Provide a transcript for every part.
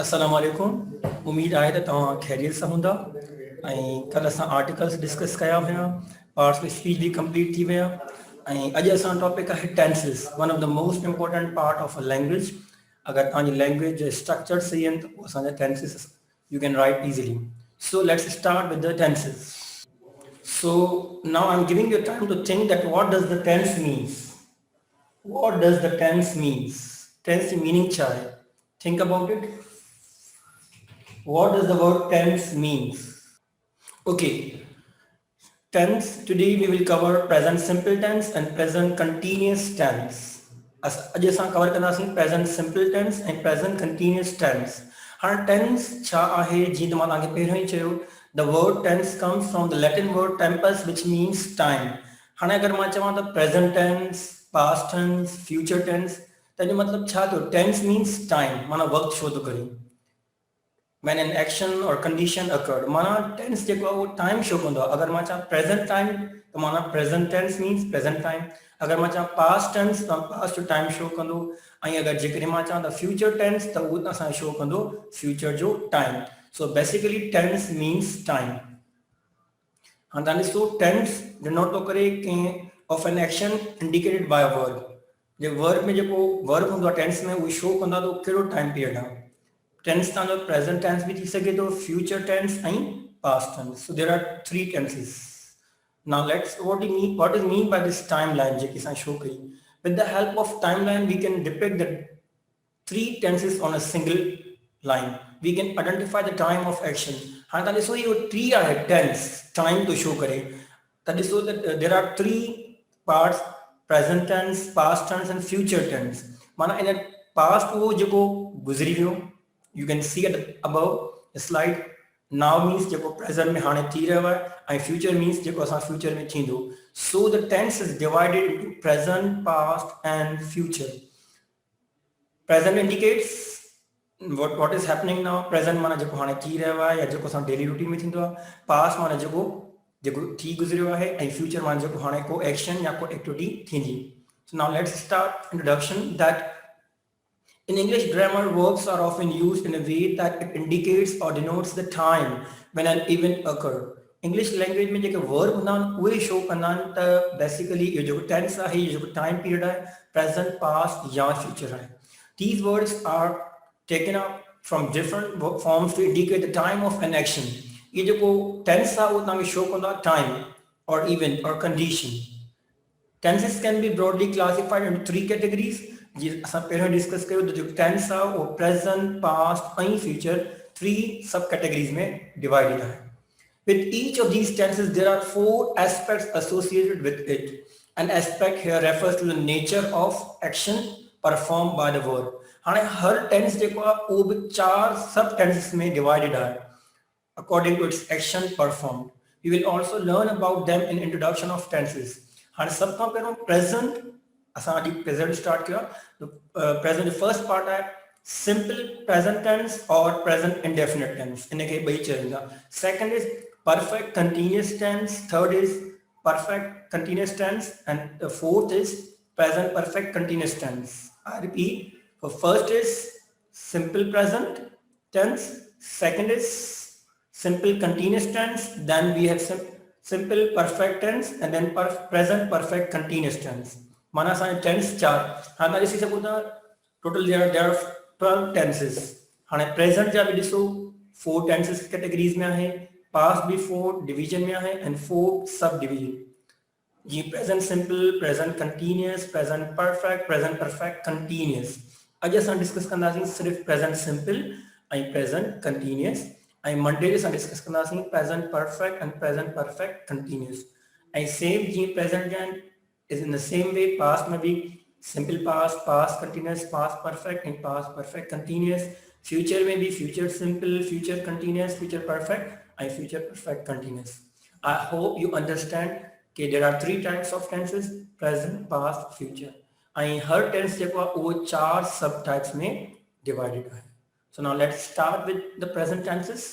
अस्सलाम वालेकुम। उम्मीद आहे त तव्हां ख़ैरियत सां हूंदा। कल असां आर्टिकल्स डिस्कस कया हुआ, पार्ट्स ऑफ स्पीच भी कंप्लीट थी विया। अॼु असां टॉपिक आहे tenses, one of the most important part of a language. अगर तव्हांजी लैंग्वेज जो स्ट्रक्चर सही आहिनि त पोइ असांजा tenses you can right easily. So let's start with the tenses. So now I'm giving you time to think that what does the tense means? What does the tense means? Tense meaning क्या है? Think about it. What does the word tense means? Okay, tense. Today we will cover present simple tense and present continuous tense. अॼु असां cover कंदासीं present simple tense and present continuous tense. हाणे tense छा आहे? जीअं त मां तव्हांखे पहिरियों ई चयो, the word tense comes from the Latin word tempus which means time. हाणे अगर मां चवां त present tense, past tense, future tense, त जो मतिलबु छा थियो? tense means time, माना वक़्तु छो थो करे। when an action or condition occurred, माना tense जेको आहे वो time शो कंदो आहे। अगर मां चवां present time त माना present tense means present time। अगर मां चवां past tense त past जो time शो कंदो। ऐं अगर जेकॾहिं मां चवां त future tense त उहो असांखे शो कंदो future जो time। so basically tense means time। हाणे तव्हां ॾिसो tense डिनोट थो करे कंहिं of an action indicated by a verb। J verb में जेको verb हूंदो आहे tense में उहो शो कंदो आहे त कहिड़ो time period आहे। tense तव्हांजो present tense भी थी सघे थो, future tense ऐं past tense। so there are three tenses। now let's what is mean by this timeline जेकी असां शो कई। with the help of timeline we can depict the three tenses on a single line। we can identify the time of action। हाणे तव्हां ॾिसो इहो T आहे tense time to show करे। त ॾिसो त there are three parts, present tense, past tense and future tense। माना इन past उहो जेको गुज़री वियो, you can see it above the slide। now means जेको present में हाणे थी रहियो आहे ऐं future means जेको असां future में थींदो। so the tense is divided into present, past and future। present indicates what is happening now। present माना जेको हाणे थी रहियो आहे या जेको असां डेली रूटीन में थींदो आहे। past माना जेको थी गुज़रियो आहे ऐं future माना जेको हाणे को एक्शन या को एक्टिविटी थींदी। so now let's start introduction that in English grammar, verbs are often used in a way that it indicates or denotes the time when an event occurred। English language में जेके verb हूंदा आहिनि उहे show कंदा आहिनि त basically इहो जेको tense आहे, इहो जेको time period आहे, present, past या future आहे। These words are taken up from different forms to indicate the time of an action। ये जेको tense आहे उहो तव्हांखे शो कंदो आहे time or event or condition। Tenses can be broadly classified into three categories। जीअं असां पहिरियों डिस्कस कयो त जेको tense आहे उहो present, past ऐं future three सब categories में divided आहे। With each of these tenses there are four aspects associated with it। An aspect here refers to the nature of action performed by the verb। हाणे हर tense जेको आहे उहो बि चार सब tenses में divided आहे according to its action performed। We will also learn about them in introduction of tenses। हाणे सब खां पहिरियों present असां अॼु present स्टार्ट कयो। present फर्स्ट पार्ट आहे simple present tense और present indefinite tense। इनखे ॿई चवंदा। second is perfect continuous tense, third is perfect continuous tense and the fourth is present perfect continuous tense। I repeat, so first is simple present tense, second is simple continuous tense, then we have simple perfect tense and then present perfect continuous tense। माना असांजे tense चार। हाणे तव्हां ॾिसी सघो था total there are 12 tenses। हाणे present जा बि ॾिसो 4 tenses कैटेगरीज में आहे, past भी 4 डिवीजन में आहे and 4 सब डिवीजन। जी present simple, present continuous, present perfect, present perfect continuous। अॼु असां डिस्कस कंदासीं सिर्फ़ present simple ऐं present continuous ऐं मंडे असां डिस्कस कंदासीं present perfect and present perfect continuous। ऐं सेम जीअं present जा is in the same way past में भी simple past, past continuous, past perfect and past perfect continuous। future में भी future simple, future continuous, future perfect and future perfect continuous। I hope you understand कि there are three types of tenses, present, past, future। ऐं हर tense जेको आहे उहो चार सब types में divided आहे। so now let's start with the present tenses।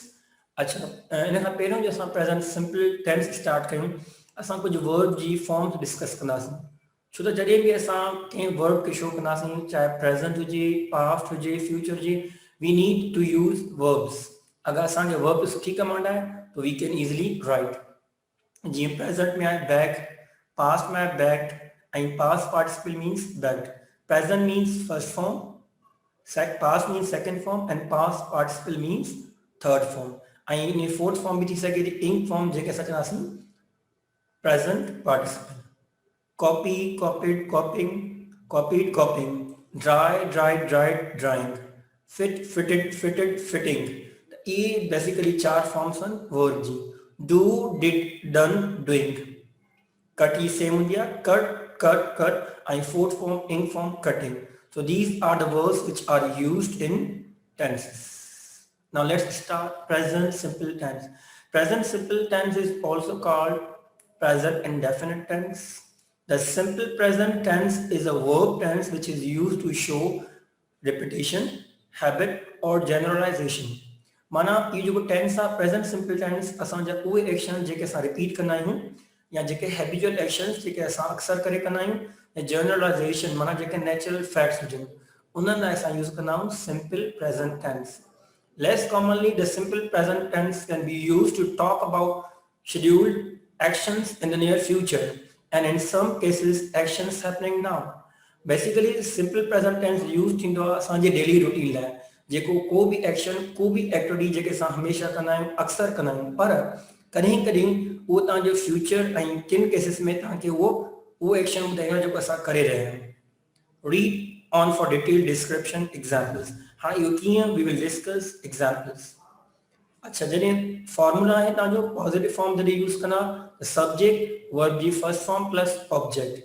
अच्छा इन खां पहिरियों जो असां present simple tense स्टार्ट कयूं असां कुछ verb जी forms डिस्कस कंदासीं। छो त जॾहिं बि असां कंहिं verb खे शो कंदासीं चाहे present हुजे, past हुजे, future हुजे, we need to use verbs. अगर असांखे verb सुठी कमांड आहे तो we can easily write. जीअं present में आहे back, past में आहे backed, and past participle means backed. Present means first form, past means second form, and past participle means third form. ऐं इन fourth form भी थी सघे थी ing form जेके असां चवंदासीं present participle. Copy, copied, copying, copied, copying. Dry, dried, dried, drying. Fit, fitted, fitted, fitting. ये basically चार forms हैं verb ji. Do, did, done, doing. Cut he same हो गया, cut, cut, cut. And fourth form, ing form, cutting. So these are the verbs which are used in tenses. Now let's start present simple tense. Present simple tense is also called present indefinite tense. The simple present tense is a verb tense which is used to show repetition, habit or generalization. माना ये जो tense आहे present simple tense असांजा उहे action जेके असां repeat कंदा आहियूं या जेके हैबिचुअल एक्शंस जेके असां अक्सर करे कंदा आहियूं या जनरलाइजेशन माना जेके नेचुरल फैक्ट्स हुजनि उन्हनि लाइ असां यूज़ कंदा आहियूं simple present tense. Less commonly, the simple present tense can be used to talk about scheduled actions in the near future and in some cases actions happening now. Basically, simple present tense used in the daily routine लाइ जेको को भी action को भी activity जेके असां हमेशा कंदा आहियूं अक्सर कंदा आहियूं पर कॾहिं कॾहिं उहो तव्हांजो फ्यूचर ऐं किन केसिस में तव्हांखे उहो एक्शन ॿुधाईंदो जेको असां करे रहिया आहियूं. Read on for detail description examples. हाँ इहो कीअं वी विल डिस्कस एग्जाम्पल्स. अच्छा जॾहिं फॉर्मूला आहे तव्हांजो पॉजिटिव फॉर्म जॾहिं यूज़ कंदा सब्जेक्ट वर्ब जी फर्स्ट फॉर्म प्लस ऑब्जेक्ट.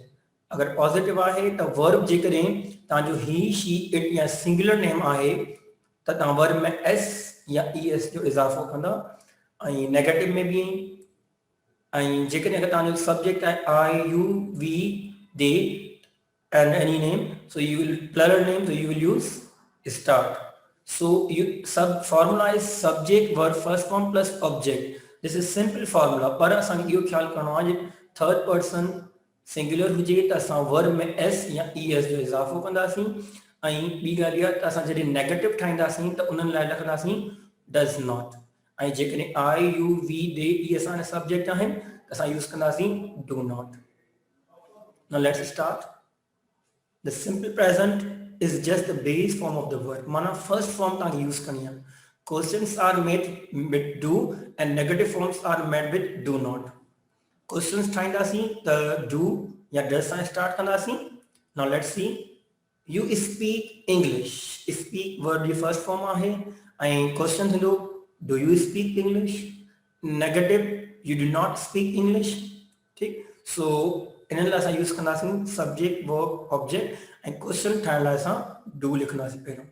अगर पॉजिटिव आहे त वर्ब जेकॾहिं तव्हांजो ही शी इट या सिंगुलर नेम आहे त तव्हां वर्ब में एस या ई एस जो इज़ाफ़ो कंदा. ऐं नेगेटिव में बि ऐं जेकॾहिं अगरि तव्हांजो सब्जेक्ट आहे I you we they and any name, so you will plural name, so you will use start. So you formula is subject verb first form plus object. This is simple formula. पर असांखे इहो ख्याल करणो आहे third person singular हुजे त असां verb में एस या ई एस जो इज़ाफ़ो कंदासीं. ऐं ॿी ॻाल्हि इहा त असां जॾहिं नेगेटिव ठाहींदासीं त उन्हनि लाइ लिखंदासीं डज़ नॉट. ऐं जेकॾहिं आई यू वी दे इहे असांजा सब्जेक्ट आहिनि त असां यूज़ कंदासीं do not. Now let's start. The simple present is just the base form of the verb. Mana first form tang use kaniya. Questions are made with do and negative forms are made with do not. Questions thaindasi the do ya does sa start kandasi. Now let's see. You speak English. Speak verb the first form ahe. And question hello, do you speak English? Negative, you do not speak English. Okay? So इन्हनि लाइ असां use कंदासीं subject verb object ऐं question ठाहिण लाइ असां do लिखंदासीं पहिरियों.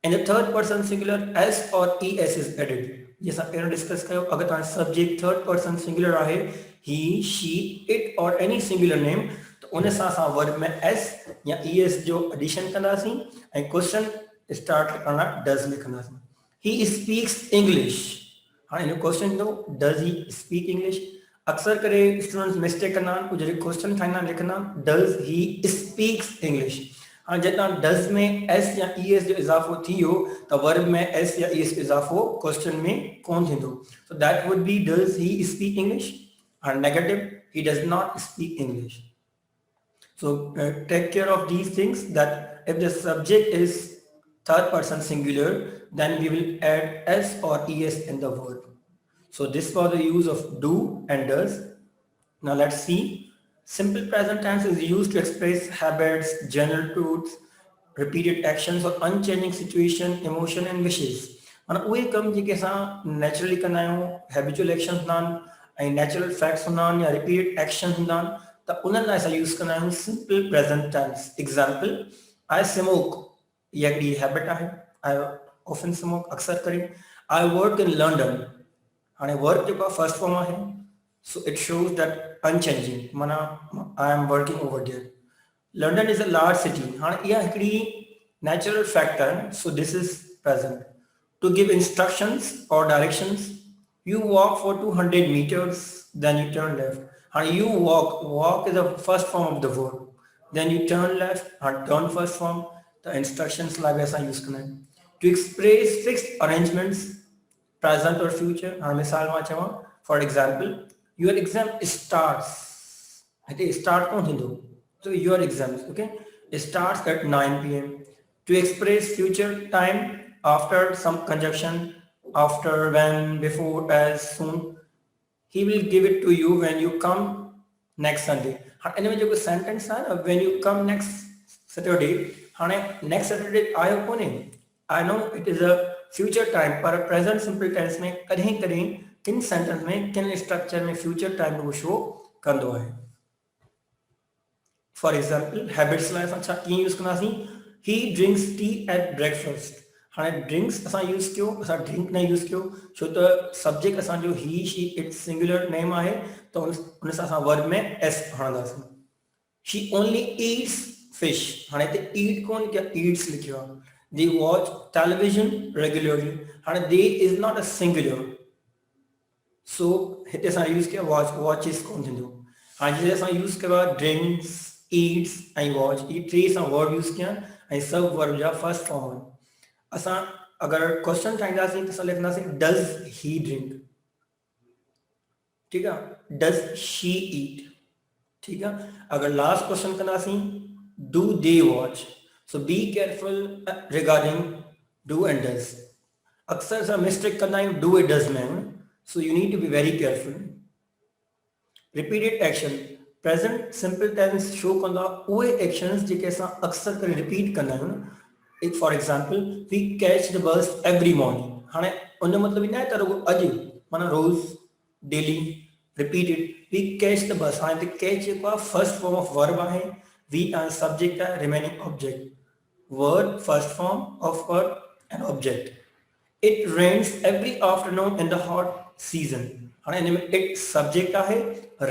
In the third person singular S और ई एस इज़ एडेड. जीअं असां पहिरियों डिस्कस कयो अगरि तव्हां सब्जेक्ट थर्ड पर्सन सिंगुलर आहे ही शी इट और एनी सिंगुलर नेम त उन सां असां वर्ब में एस या ई एस जो एडिशन कंदासीं ऐं क्वेश्चन स्टार्ट करण लाइ डज़ लिखंदासीं. He speaks English. हाणे हिन क्वेश्चन ईंदो डज़ ही स्पीक इंग्लिश. अक्सर करे स्टूडेंट्स मिस्टेक कंदा आहिनि पोइ जॾहिं क्वेश्चन ठाहींदा आहिनि लिखंदा डज़ ही स्पीक्स इंग्लिश. हाणे जॾहिं तव्हां डज़ में एस या ई एस जो इज़ाफ़ो थी वियो त वर्ब में एस या ई एस जो इज़ाफ़ो क्वेश्चन में कोन थींदो. So that would be does he speak English. And negative he does not speak English. So take care of these things that if the subject is third person singular then we will add S और E S in the verb. So this was the use of do and does. Now let's see. Simple present tense is used to express habits, general truths, repeated actions or unchanging situation, emotion and wishes. माना उहे कम जेके असां naturally कंदा आहियूं habitual actions हूंदा आहिनि ऐं natural facts हूंदा आहिनि या रिपीटेड एक्शन हूंदा आहिनि त उन्हनि लाइ असां यूज़ कंदा आहियूं simple present tense. Example I smoke. इहा हिकिड़ी हैबिट आहे. आई ऑफन स्मोक अक्सर करे. I work in London. हाणे वर्क जेको आहे फर्स्ट फॉर्म आहे so it shows that unchanging माना I am working over there. London is a large city. हाणे इहा हिकिड़ी नेचुरल फैक्ट आहे. So this is present. To give instructions और directions you walk for 200 meters then you turn left. हाणे you walk is the first form of the verb then you turn left. हाणे turn first form त instructions लाइ बि असां use कंदा आहियूं. To express fixed arrangements, present or future, हाँ मिसाल मां चवां, for example, your exam starts, हिते start कोन थींदो, so your exams, okay, it starts at 9 p.m. To express future time, after some conjunction, after, when, before, as, soon, he will give it to you when you come next Sunday. हाँ इन में जेको sentence आहे न, when you come next Saturday, हाणे next Saturday आयो कोन्हे, I know it is a future time, पर present simple tense में कॾहिं कॾहिं किन सेंटेंस में किन स्ट्रक्चर में future time को शो कंदो आहे. For example, habits लाइ असां छा कीअं यूज़ कंदासीं, he drinks tea at breakfast. हाणे ड्रिंक्स असां यूज़ कयो, असां ड्रिंक न यूज़ कयो छो त सब्जेक्ट असांजो he she it singular name आहे, त उन सां असां वर्ब में एस हणंदासीं. शी ओनली ईट्स फिश, हाणे हिते ईट कोन क्या ईट्स लिखियो आहे. दे वॉच टेलीविजन रेगुलरली, हाणे दे इज़ नॉट अ सिंगुलर, सो हिते असां यूज़ कयो वॉच, वॉचिस कोन थींदो. हाणे जिते असां यूज़ कयो आहे ड्रिंक्स, ईट्स ऐं वॉच, ई टे असां वर्ब यूज़ कया ऐं सभु वर्ब जा फर्स्ट फॉर्म आहिनि. असां अगर क्वेश्चन ठाहींदासीं त असां लिखंदासीं डज ही ड्रिंक, ठीक है, डज शी ईट, ठीक है. अगर लास्ट क्वेश्चन कंदासीं do they watch, so be careful regarding do and does. अक्सर असां मिस्टेक कंदा आहियूं डू ऐं डज में, so you need to be very careful. Repeated action, present simple tense show कंदा उहे एक्शंस जेके असां अक्सर करे रिपीट कंदा आहियूं न. For example, we catch the bus every morning. हाणे उन मतलब ई न आहे त रुगो अॼु, माना रोज, daily, repeated. we catch the bus, हाणे त कैच जेको आहे फर्स्ट फॉर्म ऑफ वर्ब आहे, we आहे सब्जेक्ट आहे, remaining object, verb first form of verb and object. it rains every afternoon in the hot season. हाणे इन में it सब्जेक्ट आहे,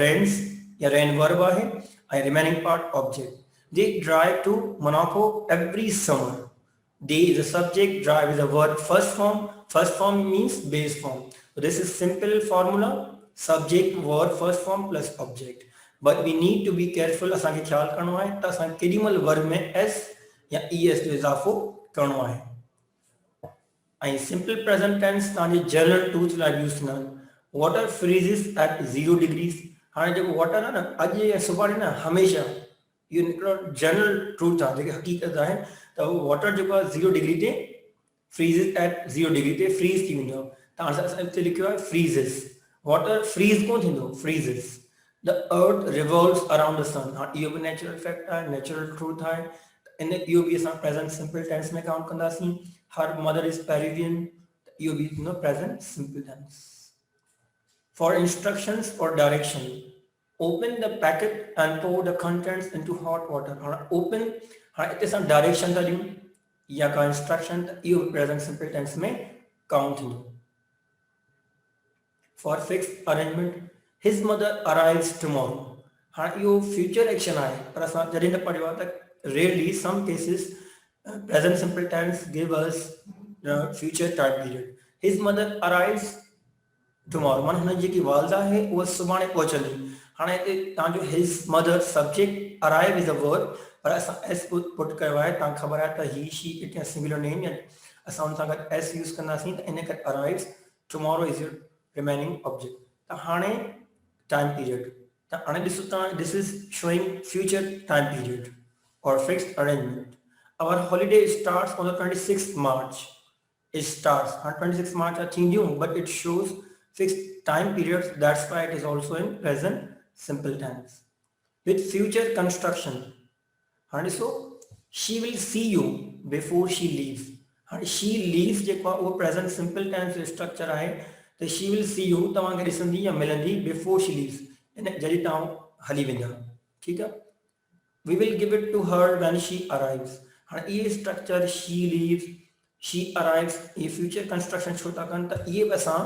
rains या rain वर्ब आहे ऐं remaining part object. they drive to Monaco every summer. They is a subject, drive is a verb first form. First form means base form. So this is simple formula, subject verb first form plus object. But we need to be careful, असांखे ख्याल करणो आहे त असां केॾीमहिल verb में s या es जो इज़ाफ़ो करणो आहे. ऐं सिंपल प्रेजेंट टेंस तव्हांजे जनरल टूल्स लाइ यूज़ थींदा आहिनि. Water freezes at 0 degrees. हाणे जेको वाटर आहे न अॼु या सुभाणे न हमेशह, इहो हिकिड़ो जनरल ट्रूथ आहे, जेके हक़ीक़त आहे त वाटर जेको आहे 0 डिग्री ते फ्रीज़िस एट 0 डिग्री ते फ्रीज़ थी वेंदो आहे. त असां हिते लिखियो आहे फ्रीज़िस, वाटर फ्रीज़ कोन थींदो, freezes. The earth revolves around the sun. हाणे इहो बि नेचुरल फैक्ट आहे, नेचुरल ट्रूथ आहे. इन इहो बि असां प्रेज़ेंट सिंपल टेंस में काउंट कंदासीं. हर मदर इज़ पेरिवियन, इहो बि present simple tense. For instructions और direction, open the packet and pour the contents into hot water. हाँ open, हाँ इतने सां डायरेक्शन था ॾियूं या का इंस्ट्रक्शन, इहो प्रेजेंट सिंपल टेंस में काउंट थींदो. For fixed arrangement, his mother arrives tomorrow. हाणे इहो फ्यूचर एक्शन आहे, पर असां जॾहिं न पढ़ियो आहे त rarely some cases present simple tense give us future time period. His mother arrives tomorrow, माना हुन जेकी वालदा आहे उहा सुभाणे पहुचंदी. हाणे हिते तव्हांजो his mother subject, arrive is a verb, पर असां एस पुट कयो आहे. तव्हांखे ख़बर आहे त ही शी इट या सिंगुलर नेम, या असां हुन सां गॾु एस यूज़ कंदासीं, त इन करे arrives tomorrow is your remaining object. त हाणे टाइम पीरियड, त हाणे ॾिसो तव्हां, this is showing future time period और fixed arrangement. Our holiday starts on the 26 March. It starts on 26 March are थींदियूं, but it shows fixed time periods. That's why it is also in present simple tense. With future construction, and so she will see you before she leaves. And she leaves जेको आहे उहो present simple tense structure आहे, त she will see you तव्हांखे ॾिसंदी या मिलंदी before she leaves, इन जॾहिं तव्हां हली वेंदा, ठीकु आहे. We will give it to her when she arrives. हाणे इहे structure she leaves, she arrives, ये फ्यूचर कंस्ट्रक्शन छो था कनि, त इहे बि असां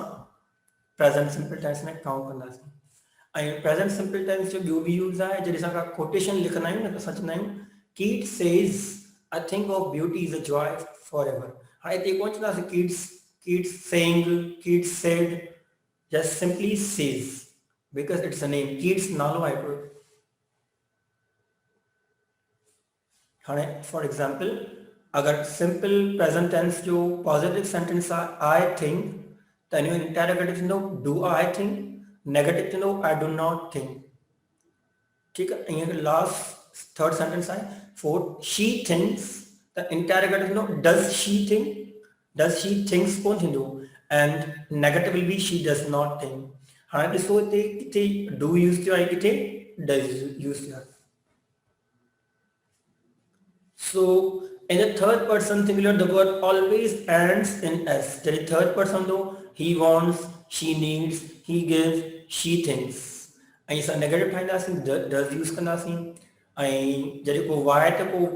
प्रेजेंट सिंपल टेंस में काउंट कंदासीं. ऐं प्रेजेंट सिंपल टेंस जो ॿियो बि यूज़ आहे, जॾहिं असां का कोटेशन लिखंदा आहियूं न त असां चवंदा आहियूं Keats says I think of beauty is a joy forever. हाणे हिते कोन चवंदासीं Keats saying, Keats said, just simply says because it's a name. Keats नालो आहे हिकिड़ो. हाणे फॉर एग्जाम्पल अगर simple present tense जो positive sentence I think, then you interrogative no do I think, negative no I do not think. ठीक है, यहाँ last third sentence है fourth she thinks, the interrogative no does she think, does she thinks कौन थींदो, and negative will be she does not think. हाँ ॾिसो हिते किथे do यूज़ थियो आहे किथे does यूज़ थियो आहे. So in the third person singular the word always ends in s. जॾहिं third person though he wants, she needs, he gives, she thinks. ऐं असां नेगेटिव ठाहींदासीं डज़ यूज़ कंदासीं. ऐं जॾहिं को वाय ते को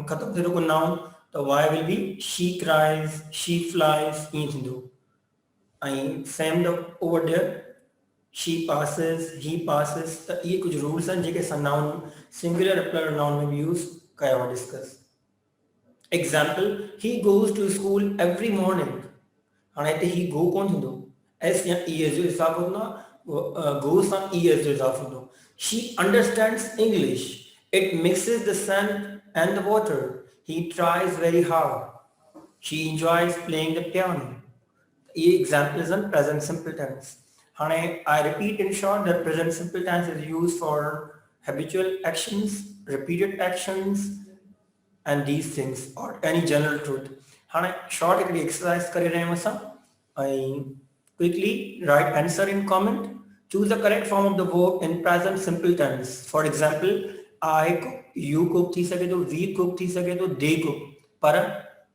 ख़तमु थिए थो को नाउन त Y will be she cries, she flies ईअं थींदो. ऐं same the over there she passes, he passes. त इहे कुझु रूल्स आहिनि जेके असां नाउन सिंगुलर प्लूरल नाउन में बि यूज़ कया हुआ discuss. Example he goes to school every morning. हाणे हिते ही गो कोन थींदो, एस या ई एस जो हिसाबु हूंदो आहे, गो सां ई एस जो हिसाबु हूंदो. She understands English. It mixes the sand and the water. He tries very hard. She enjoys playing the piano. ये examples in present simple tense. हाणे I repeat in short that present simple tense is used for habitual actions, repeated actions, and these things or any general truth. हाणे short हिकिड़ी exercise करे रहिया आहियूं असां. ऐं quickly write answer in comment. Choose the correct form of the verb in present simple tense. For example, I cook, you cook थी सघे थो, we cook थी सघे थो, they cook. पर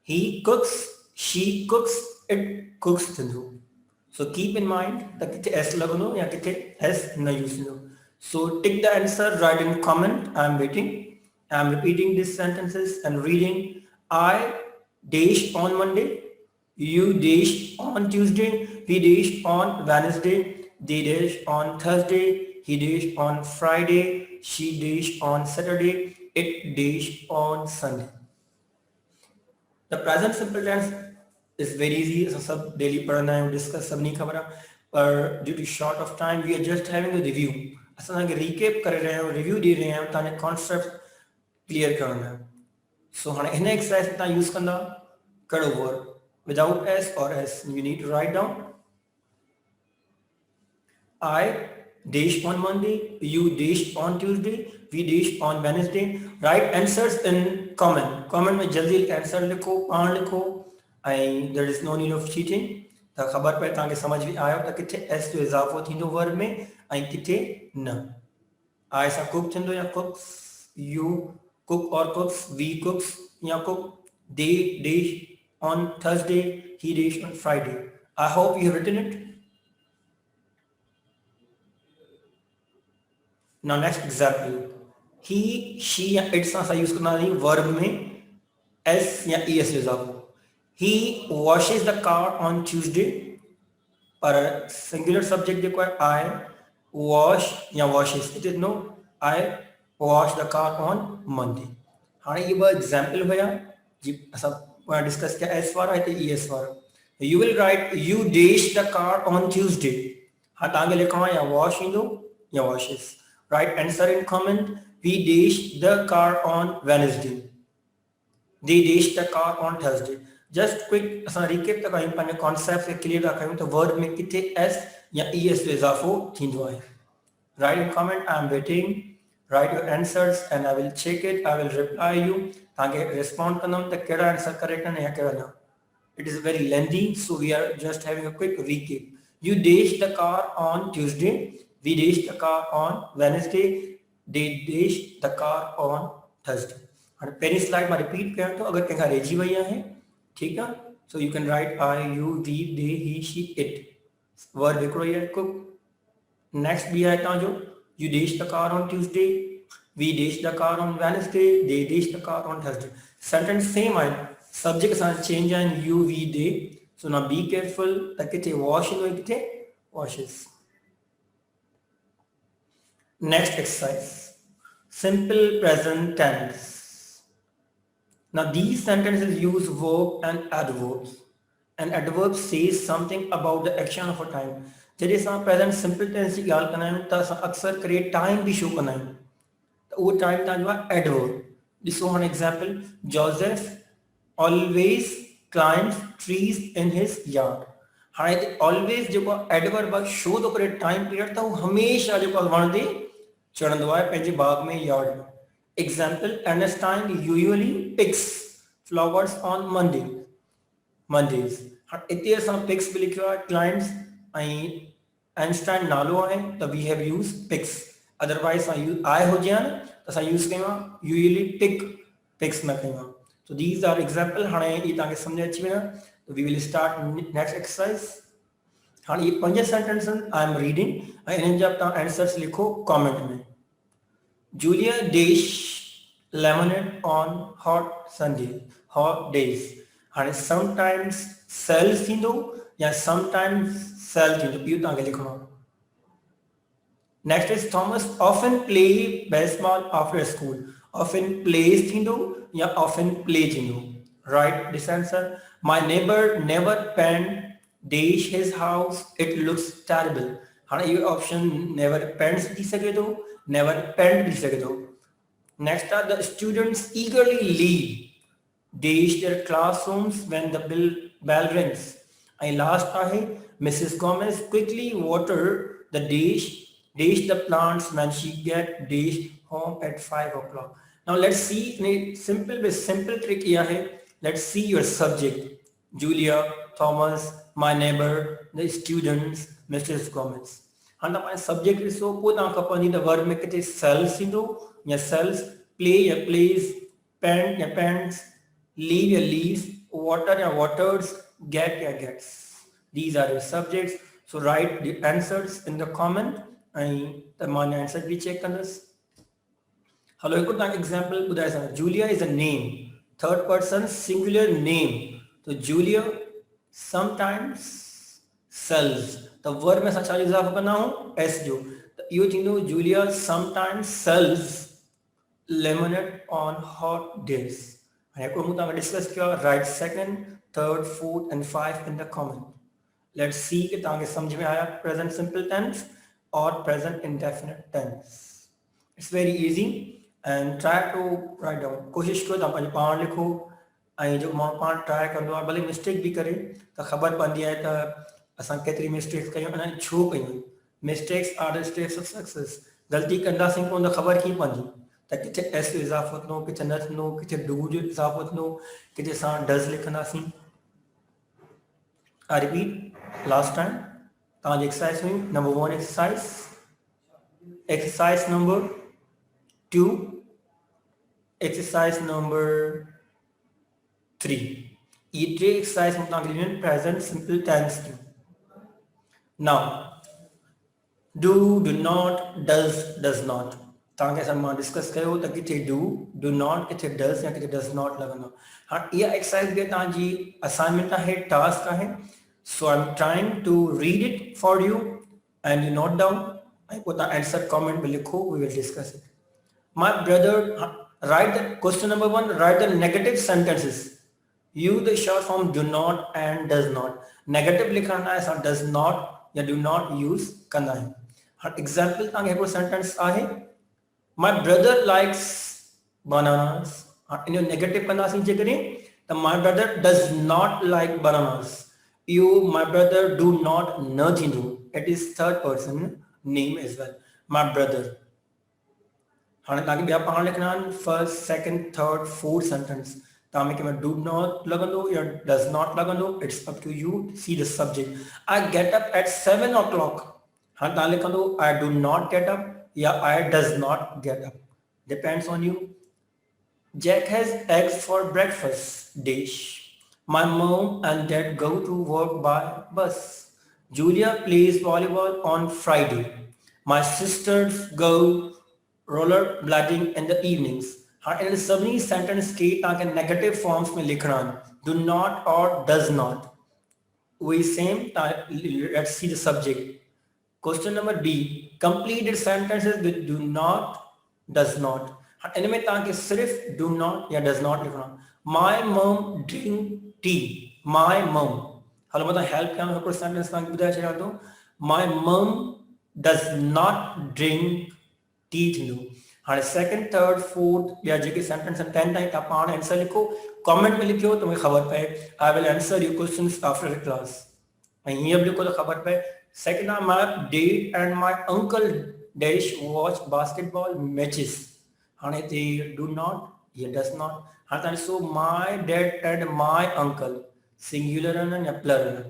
he cooks, she cooks, it cooks थींदो. So keep in mind that किथे s लॻंदो या किथे s न यूज़ थींदो. So tick the answer, write in comment. I am waiting. I am repeating these sentences and reading. I dash on Monday, you dash on Tuesday, we dash on Wednesday, they dash on Thursday, he dash on Friday, she dash on Saturday, it dash on Sunday. The present simple tense is very easy. असां सब daily पढ़ंदा आहियूं, discuss सभिनी ख़बर आहे, पर due to short of time we are just having a review. असां तव्हांखे recap करे रहिया आहियूं, review ॾेई रहिया आहियूं तव्हांजे concept clear करण लाइ. So हाणे हिन exercise में तव्हां use कंदा कहिड़ो verb without s or s. You need to write down. I dash on Monday, you dash on Tuesday, we dash on Wednesday. Write answers in comment. Comment में जल्दी answer लिखो, पाण लिखो. And there is no need of cheating. त ख़बर पए तव्हांखे समझ में आयो त किथे s जो इज़ाफ़ो थींदो वर्ब में ऐं किथे न. I सां cook थींदो या cooks, you cook or cooks, we cooks या cook, they dash on Thursday, he dash on Friday. I hope you have written it. Now next example. He, she या it सां असां यूज़ कंदा आहियूं verb में s या es जो इज़ाफ़ो. He washes the car on Tuesday. पर singular subject जेको आहे I wash या washes. It is no I wash the car on Monday. हाणे ये ॿ एग्जाम्पल हुया जी असां डिस्कस किया s वारा हिते es वारा. You will write you dash the car on Tuesday. हाँ तव्हांखे लिखणो आहे या wash ईंदो या washes. Write answer in comment. We dash the car on Wednesday. They dash the car on Thursday. Just quick असां recap था कयूं पंहिंजे कॉन्सेप्ट खे क्लियर था कयूं त वर्ब में किथे s या es जो इज़ाफ़ो थींदो आहे. Write in comment. I am waiting. Write your answers and I will check it. I will reply you. तव्हांखे respond कंदुमि त कहिड़ा आंसर करेक्ट आहिनि या कहिड़ा न. It is very lengthy, so we are just having a quick recap. You dash the car on Tuesday. We dash the car on Wednesday. They dash the car on Thursday. हाणे पहिरीं slide मां repeat कयां थो अगरि कंहिंखां रहिजी वई आहे ठीकु आहे. So you can write I, you, we, they, he, she, it. Verb हिकिड़ो ई आहे cook. Next बि आहे तव्हांजो you dash the car on Tuesday. We dash the car on Wednesday. They dash the car on Thursday. Sentence same आहे. Subject असां change आहिनि you, we, they. So now be careful त किथे wash ईंदो किथे washes. Next exercise. Simple present tense. Now these sentences use verb and adverbs. An adverb says something about the action of a time. जॾहिं असां present simple tense जी ॻाल्हि कंदा आहियूं त असां अक्सर करे टाइम बि शो कंदा आहियूं. त उहो टाइम तव्हांजो आहे adverb. ॾिसो हाणे example. Joseph always climbs trees in his yard. हाणे always जेको एडवर्ब आहे शो थो करे टाइम पीरियड, त हू हमेशह जेको वण ते चढ़ंदो आहे पंहिंजे बाग में, यार्ड में. Example, Ernestine usually picks flowers on Mondays. हाणे हिते असां पिक्स बि लिखियो आहे, क्लाइंट्स ऐं Einstein नालो आहे त we have use pics. Otherwise आए हुजे हा न त असां यूज़ कयूं आहे यूजली पिक्स न कयूं आहे. So these are example. हाणे ये तव्हांखे सम्झ अची वेंदा. We will start next exercise. हाणे ये 5 सेंटेंस आई एम रीडिंग ऐं इन्हनि जा तव्हां आंसर्स लिखो कमेंट में. Julia dish lemonade on hot days. हाणे sometimes sells थींदो या sometimes sell थींदो, इहो तव्हांखे लिखणो आहे. Next is Thomas often play baseball after school. Often plays थींदो या often play थींदो. Right this answer. My neighbor never paint dash his house, it looks terrible. हाणे इहो ऑप्शन never paints थी सघे थो, never paint थी सघे थो. Next are the students eagerly leave dash their classrooms when the bell rings. And last आहे Mrs. Gomez quickly water the dash the plants when she get dash home at 5 o'clock. Now let's see simple trick here hai. Let's see your subject. Julia, Thomas, my neighbor, the students, Mrs. Gomez. And the subject is so put on company the verb make it sells into ya sells, play ya plays, paint ya paints, leave ya leaves, water ya waters, get ya gets. These are your subjects. So write the answers in the comment and the man answer we check on this. Hello, I could example ॿुधाए. Julia is a name, third person singular name. So Julia sometimes sells. The verb में छा इजाफा करना हो s जो, तो इहो थींदो Julia sometimes sells lemonade on hot days. हाणे हिकिड़ो मूं तव्हांखे डिस्कस कयो आहे. Write second, third, fourth and 5 in the comment. Let's see कि तव्हांखे सम्झ में आया प्रेजेंट सिंपल टेंस और present indefinite tense. It's very easy and try to write down. कोशिशि कयो तव्हां पंहिंजो पाण लिखो ऐं जेको माण्हू पाण ट्राई कंदो आहे भले मिस्टेक बि करे त ख़बर पवंदी आहे त असां केतिरी मिस्टेक्स कयूं ऐं छो कयूं. Mistakes are the steps of success. ग़लती कंदासीं कोन त ख़बर कीअं पवंदी त किथे एस जो इज़ाफ़ो थियणो, किथे न थियणो, किथे डू जो इज़ाफ़ो थियणो, किथे असां डज़ लिखंदासीं. आई रिपीट लास्ट टाइम तव्हांजी एक्सरसाइज हुई. Number 1 exercise number 2, exercise number 3. ये 3 एक्सरसाइज में तव्हांखे ॾिनियूं आहिनि प्रेजेंट सिंपल टेंस जूं. Now do not, does not. तव्हांखे असां मां डिस्कस कयो त किथे डू नॉट, किथे डज़ या किथे डज़ नॉट लॻंदो. हाणे इहा एक्सरसाइज बि तव्हांजी असाइनमेंट आहे, टास्क आहे. So I'm trying to read it for you and you note down. I put the answer comment below. We will discuss it. My brother, write the question number 1. Write the negative sentences. Use the short form do not and does not. Negative लिखना है ऐसा does not या do not use करना है. हर example तांगे एक sentence आहे. My brother likes bananas. In negative करना सीखे करें. तो my brother does not like bananas. You, my brother, do not nothing do. It is third person name as well. My brother. हाणे तव्हांखे ॿिया पाण लिखना आहिनि first, second, third, fourth sentence. तव्हां में डू नॉट लॻंदो या डज़ नॉट लॻंदो. It's up to you. See the subject. I get up at 7 o'clock. हाणे तव्हां लिखंदो I do not get up या I does not get up. Depends on you. Jack has eggs for breakfast dish. My mom and dad go to work by bus. Julia plays volleyball on Friday. My sisters go rollerblading in the evenings. In the सभी sentence के ताकि negative forms में लिखना है. Do not or does not. We same. Let's see the subject. Question number B. Complete the sentences with do not, does not. इनमें ताकि सिर्फ do not या does not लिखना. My mom drink tea. My mom. Hello मतलब help क्या है sentence ताकि बुझाए चला दो. My mom does not drink tea थींदो. हाँ सेकंड थर्ड फोर्थ या जेके सेंटेंस 10 टाइम तव्हां पाण आंसर लिखो कमेंट में लिखियो तो मुझे खबर पए I will answer your questions after the class ऐं हीअं बि लिखो तो खबर पए सेकंड आहे my dad and my uncle dash watch basketball matches हाणे ते डू नॉट या डस नॉट हाणे तव्हां ॾिसो my dad and my uncle singular आहिनि या plural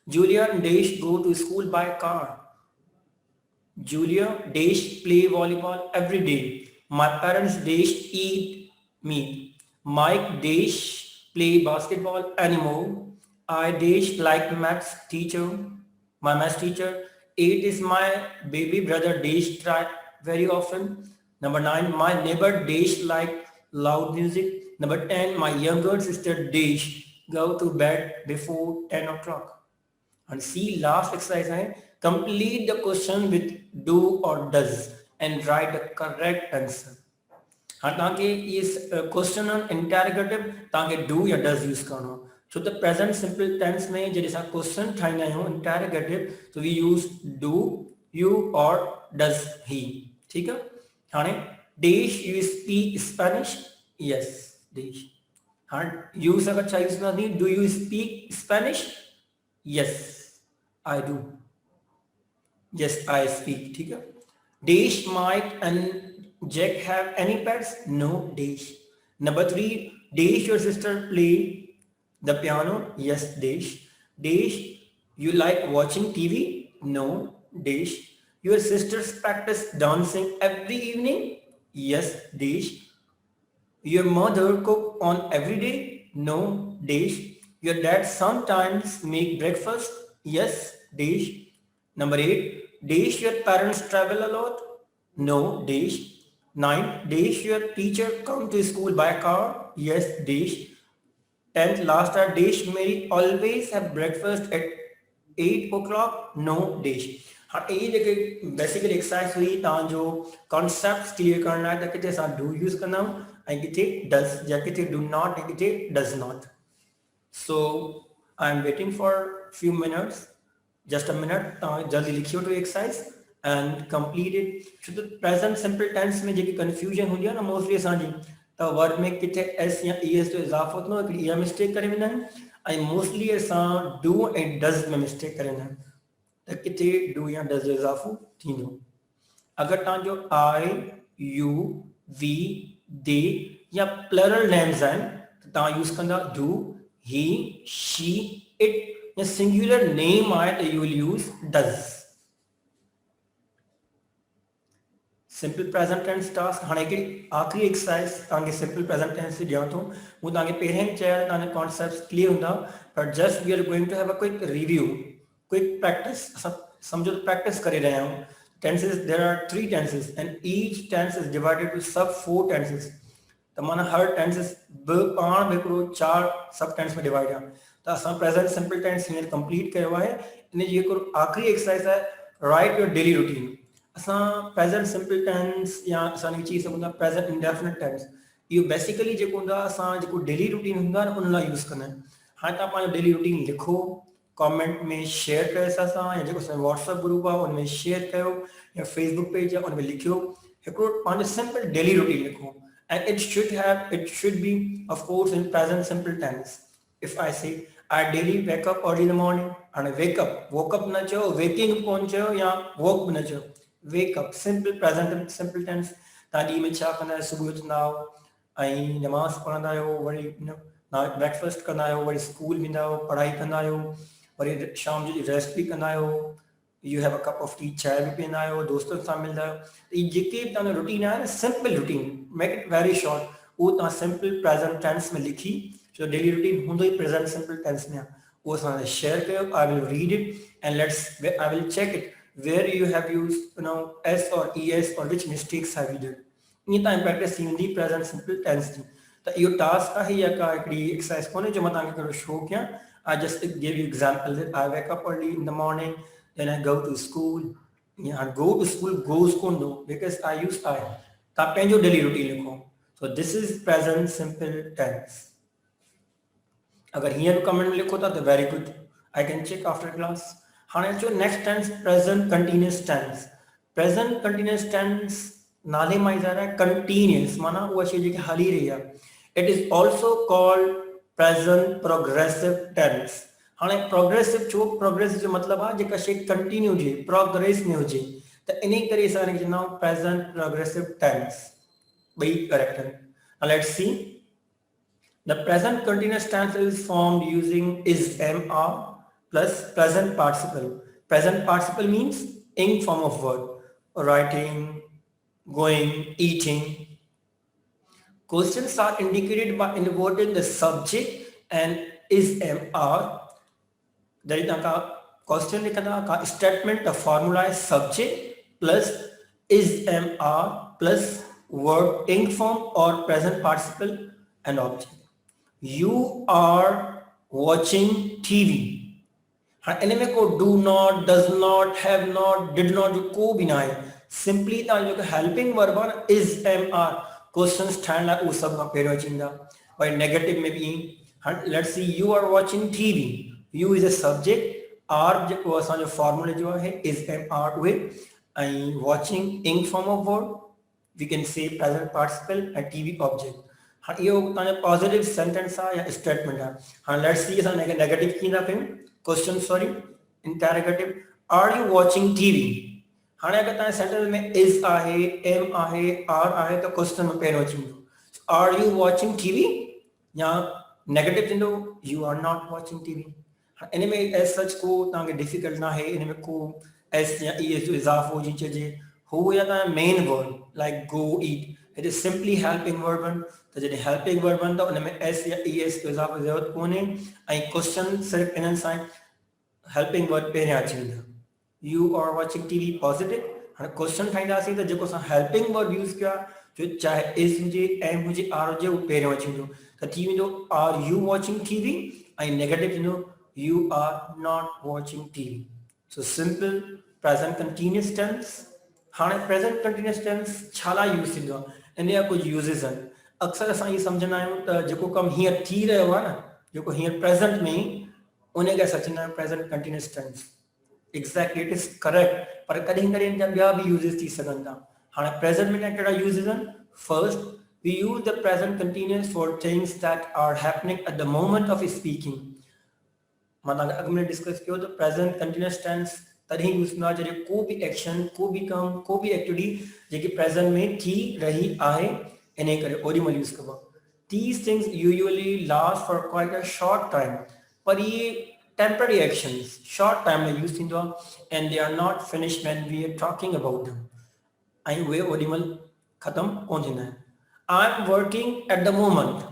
Julian dash go to school by car. Julia dash play volleyball every day. My parents dash eat meat. Mike dash play basketball anymore. I dash like maths teacher. My maths teacher. 8 is my baby brother dash try very often. Number 9, my neighbor dash like loud music. Number 10, my younger sister dash go to bed before 10 o'clock. And see last exercise है complete the question with do or does and write the correct answer. हाँ ताकि इस question on interrogative ताकि do या does use करना so the present simple tense में जैसे सा question ठाईंदा आहियूं interrogative so we use do you or does he ठीक है हाणे dash you speak Spanish yes dash हाँ use अगर छा use करना do you speak Spanish yes I do. Yes, I speak. ठीक है. Dash, Mike and Jack have any pets? No, Dash. Number 3, Dash your sister play the piano? Yes, Dash. Dash, you like watching TV? No, Dash. Your sisters practice dancing every evening? Yes, Dash. Your mother cook on every day? No, Dash. Your dad sometimes make breakfast? Yes, dash. Number 8, dash your parents travel a lot? No, dash. 9, dash your teacher come to school by car? Yes, dash. 10th last are dash Mary always have breakfast at 8 o'clock? No, dash. हाँ ये जेके basically exercise हुई तव्हां जो concepts clear करना है त किथे असां डू यूज़ कंदा आहियूं ऐं किथे डस या किथे डू नॉट ऐं किथे does not so I am waiting for few minutes, just a minute, jaldi likhiyo to exercise and complete it. So the present simple tense में जेकी confusion हुंदी आहे ना mostly असांजी त word में किथे s या es जो इजाफो थो हिकिड़ी इहा मिस्टेक करे वेंदा आहियूं ऐं मोस्टली असां do ऐं does में मिस्टेक करे वेंदा आहियूं त किथे do या does जो इजाफो थींदो अगरि तव्हांजो I, you, we, they या plural names आहिनि त तव्हां यूज़ कंदा do, he, she, it a singular name you will use does. Simple present tense task हाणे की आखिरी एक्सरसाइज तव्हांखे सिंपल प्रेजेंट टेंस ॾियां थो हू तव्हांखे पहिरें चयो तव्हांजा कॉन्सेप्ट्स क्लियर हूंदा but just we are going to have a quick review quick practice असां सम्झो प्रैक्टिस करे रहिया आहियूं tenses there are 3 tenses and each tense is divided to sub 4 tenses त माना हर टेंसेस पाण में हिकिड़ो 4 सब टेंस में डिवाइड आहे तो असां प्रेजेंट सिंपल टेंस हींअर कंप्लीट कयो आहे इन जी हिकु आख़िरी एक्सरसाइज आहे राइट योर डेली रूटीन असां प्रेजेंट सिंपल टेंस या असां चई सघूं था प्रेजेंट इंडेफिनिट टेंस इहो बेसिकली जेको हूंदो आहे असां जेको डेली रूटीन हूंदो आहे न उन लाइ यूज़ कंदा आहियूं हाणे तव्हां पंहिंजो डेली रूटीन लिखो कमेंट में शेयर कयो असां सां या जेको असांजो व्हाट्सएप ग्रुप आहे उन में शेयर कयो या फेसबुक पेज आहे उन में लिखियो हिकिड़ो पंहिंजो सिंपल डेली रूटीन लिखो and it should be of course in present simple tense if I say I daily wake up early in the morning and wake up, woke up na chayo, waking up on chayo ya woke na chayo. Wake up, simple present simple tense. Tadi mein cha karna hai subah uthna ho, ai namaz padhna ho, wari na breakfast karna ho, wari school bhi na ho, padhai karna ho, wari sham jo rest bhi karna ho. You have a cup of tea, chai bhi pina ho, doston ke sath milna ho. Ye jeke tana routine hai na simple routine, make it very short. वो तव्हां simple present tense में लिखी जो daily routine हूंदो ई present simple tense में वो असां share कयो I will read it and I will check it where you have used s और ईएस और which mistakes have you did ईअं तव्हांजी प्रैक्टिस थींदी प्रेजेंट सिंपल टेंस जी त इहो टास्क आहे या का हिकिड़ी एक्सरसाइज कोन्हे जो मां तव्हांखे कहिड़ो शो कयां I just give you example I wake up early in the morning then I go to school या गो टू स्कूल गोज़ कोन दो बिकॉज आई यूज़ आई तव्हां पंहिंजो डेली रूटीन लिखो So this is present simple tense. अगर here comment में लिखो था तो very good. I can check after class. हाने जो next tense present continuous tense. Present continuous tense नाले मां ई ज़ाहिर आहे कंटीन्यूअस माना उहा शइ जेकी हली रही आहे. It is also called present progressive tense. हाणे प्रोग्रेसिव छो, प्रोग्रेसिव जो मतिलबु आहे जेका शइ कंटिन्यू हुजे, प्रोग्रेस में हुजे, त इन करे असां हिनखे चवंदा आहियूं प्रेज़ेंट प्रोग्रेसिव टेंस. ॿई करेक्ट आहिनि. Let's see. The present continuous tense is formed using is mr plus present participle. Present participle means in form of verb. Writing, going, eating. Questions are indicated by inverting the subject and is mr. There is a question लिखना का statement the formula is subject plus is mr plus verb in form or present participle and object. You are watching TV. हाँ इनमें को do not, does not, have not, did not जो को भी ना है. Simply था जो कि helping verb है is mr. Questions ठाण लाइ उहो सभु खां पहिरियों अची वेंदा. भाई negative में भी let's see. You are watching TV. You is a subject. R जेको असांजो formula जो आहे is mr उहे ऐं watching in form of verb. We can say present participle and TV object. हाँ इहो तव्हांजो पॉजिटिव सेंटेंस आहे या स्टेटमेंट आहे. हाँ लेट्स सी असां नेगेटिव कीअं था कयूं. Question sorry interrogative. Are you watching TV. हाणे अगरि तव्हांजे सेंटेंस में इज़ आहे, एम आहे, आर आहे त क्वेश्चन में पहिरियों अची वेंदो. आर यू वॉचिंग टीवी या नेगेटिव थींदो you are not watching TV. इन में एज सच को तव्हांखे डिफिकल्ट न आहे. इन में को एस या ई एस जो इज़ाफ़ो हुजे चइजे हू या तव्हांजो main word like go eat. It is simply helping verb. त जॾहिं हेल्पिंग वर्ब त उन में एस या ई एस जो इज़ाफ़ो ज़रूरत कोन्हे ऐं क्वेश्चन सिर्फ़ु इन्हनि सां हेल्पिंग वर्ब पहिरियां अची वेंदा. You are watching TV positive. हाणे क्वेश्चन ठाहींदासीं त जेको असां हेल्पिंग वर्ब यूज़ कयो आहे जो चाहे इज़ हुजे, एम हुजे, आर हुजे उहो पहिरियों अची वेंदो. त थी वेंदो आर यू वॉचिंग टीवी ऐं नेगेटिव थींदो you are not watching TV. So simple present continuous tense. हाणे प्रेज़ेंट कंटीन्यूअस टेंस छा लाइ यूज़ थींदो आहे, इन जा कुझु यूज़िस आहिनि. अक्सर असां इहे सम्झंदा आहियूं त जेको कमु हींअर थी रहियो आहे न, जेको हींअर प्रेज़ेंट में उनखे असां चवंदा आहियूं present continuous tense. Exactly it is correct. पर कॾहिं कॾहिं इन जा ॿिया बि यूज़िस थी सघनि था. हाणे प्रेज़ेंट में कहिड़ा यूज़िस आहिनि. First, we use the present continuous for things that are happening at the moment of speaking. मां तव्हांखे अॻु में डिस्कस कयो त प्रेज़ेंट कंटीन्यूअस टेंस तॾहिं यूज़ थींदो आहे जॾहिं को बि एक्शन, को बि कमु, को बि एक्टिविटी जेकी प्रेज़ेंट में थी रही आहे इन करे ओॾी महिल यूज़ कबो. These things usually last for quite a short time. पर ये temporary actions short time में यूज़ थींदो आहे and they are not finished when we are talking about them. ऐं उहे ओॾी महिल ख़तमु कोन थींदा आहिनि. I am working at the moment.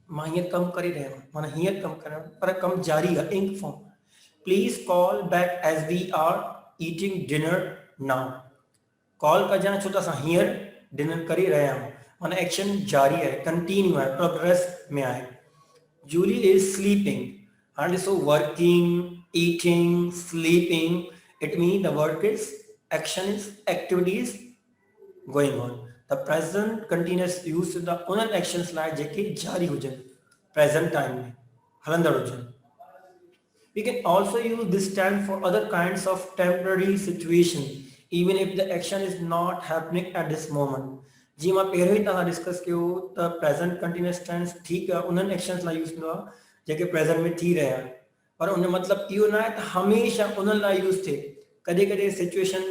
मां हींअर कमु करे रहियो आहियां, माना हींअर कमु करे रहियो आहियां पर कमु जारी आहे इन form. Please call back as we are eating dinner now. Call कजां छो त असां हींअर डिनर करे रहिया आहियूं. माना एक्शन जारी आहे, कंटिन्यू आहे, प्रोग्रेस में आहे. Julie is sleeping. हाणे ॾिसो working, eating, sleeping, it mean the work is action is activities going on. The present continuous use थींदा उन्हनि एक्शन्स लाइ जेके जारी हुजनि, प्रेज़ेंट टाइम में हलंदड़ हुजनि. We can also use this tense for other kinds of temporary situation, even if the action is not happening at this moment. जी मां पहिरियों ई तव्हां डिस्कस कयो त प्रेज़ेंट कंटीन्यूअस टेंस ठीकु आहे उन्हनि एक्शन्स लाइ यूज़ थींदो आहे जेके प्रेज़ेंट में थी रहिया आहिनि. पर उन मतिलबु इहो न आहे त हमेशह उन्हनि लाइ यूज़ थिए. कॾहिं कॾहिं सिचुएशन